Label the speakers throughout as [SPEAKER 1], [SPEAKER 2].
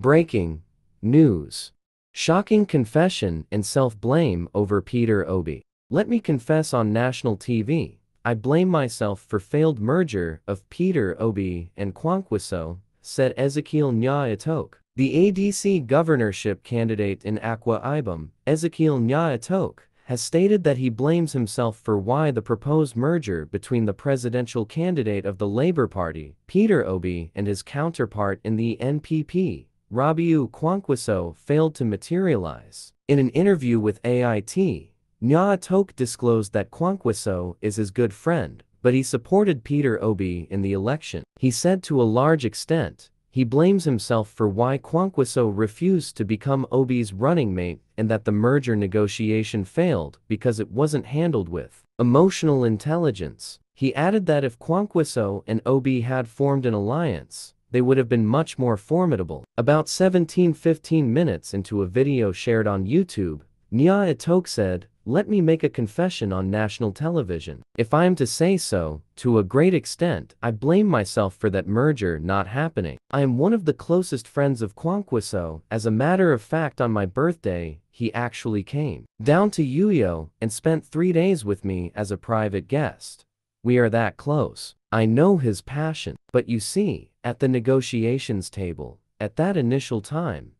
[SPEAKER 1] Breaking news. Shocking confession and self-blame over Peter Obi. Let me confess on national TV, I blame myself for failed merger of Peter Obi and Kwankwaso, said Ezekiel Nya-Itok. The ADC governorship candidate in Akwa Ibom, Ezekiel Nya-Itok, has stated that he blames himself for why the proposed merger between the presidential candidate of the Labour Party, Peter Obi, and his counterpart in the NPP, Rabiu Kwankwaso, failed to materialize. In an interview with AIT, Nya-Itok disclosed that Kwankwaso is his good friend, but he supported Peter Obi in the election. He said to a large extent, he blames himself for why Kwankwaso refused to become Obi's running mate and that the merger negotiation failed because it wasn't handled with emotional intelligence. He added that if Kwankwaso and Obi had formed an alliance, they would have been much more formidable. About 15 minutes into a video shared on YouTube, Nya-Itok said, "Let me make a confession on national television. If I am to say so, to a great extent, I blame myself for that merger not happening. I am one of the closest friends of Kwankwaso. As a matter of fact, on my birthday, he actually came down to Uyo and spent 3 days with me as a private guest. We are that close. I know his passion. But you see, at the negotiations table, at that initial time,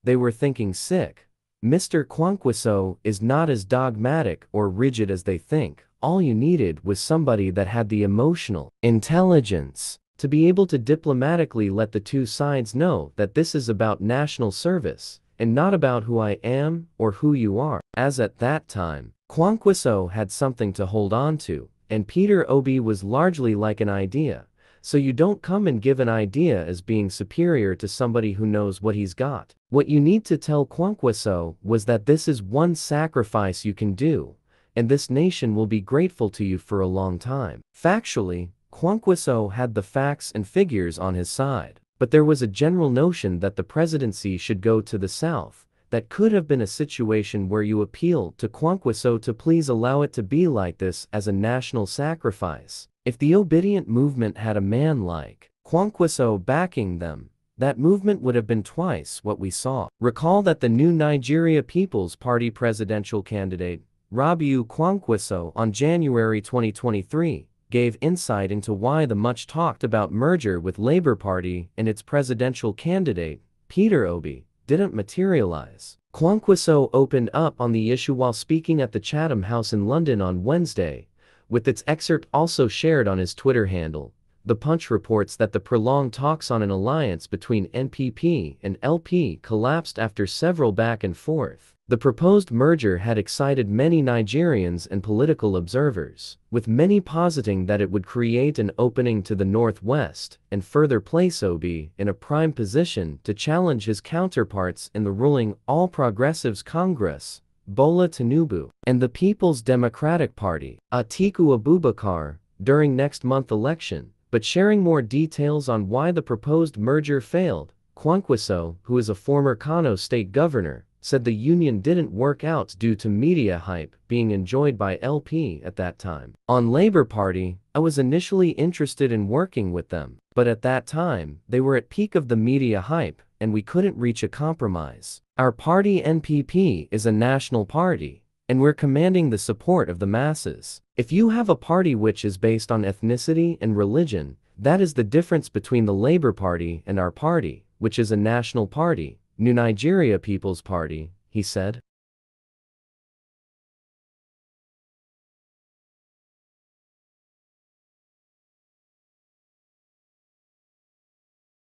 [SPEAKER 1] they were thinking sick. Mr. Kwankwaso is not as dogmatic or rigid as they think. All you needed was somebody that had the emotional intelligence to be able to diplomatically let the two sides know that this is about national service and not about who I am or who you are." As at that time, Kwankwaso had something to hold on to, and Peter Obi was largely like an idea. So you don't come and give an idea as being superior to somebody who knows what he's got. What you need to tell Kwankwaso was that this is one sacrifice you can do, and this nation will be grateful to you for a long time. Factually, Kwankwaso had the facts and figures on his side, but there was a general notion that the presidency should go to the South. That could have been a situation where you appeal to Kwankwaso to please allow it to be like this as a national sacrifice. If the obedient movement had a man like Kwankwaso backing them, that movement would have been twice what we saw. Recall that the new Nigeria People's Party presidential candidate, Rabiu Kwankwaso, on January 2023, gave insight into why the much-talked-about merger with Labour Party and its presidential candidate, Peter Obi, didn't materialize. Kwankwaso opened up on the issue while speaking at the Chatham House in London on Wednesday, with its excerpt also shared on his Twitter handle. The Punch reports that the prolonged talks on an alliance between NPP and LP collapsed after several back and forth. The proposed merger had excited many Nigerians and political observers, with many positing that it would create an opening to the northwest and further place Obi in a prime position to challenge his counterparts in the ruling All Progressives Congress, Bola Tinubu, and the People's Democratic Party, Atiku Abubakar, during next month's election. But sharing more details on why the proposed merger failed, Kwankwaso, who is a former Kano state governor, said the union didn't work out due to media hype being enjoyed by LP at that time. On Labour Party, I was initially interested in working with them, but at that time, they were at peak of the media hype, and we couldn't reach a compromise. Our party NPP is a national party, and we're commanding the support of the masses. If you have a party which is based on ethnicity and religion, that is the difference between the Labour Party and our party, which is a national party, New Nigeria People's Party, he said.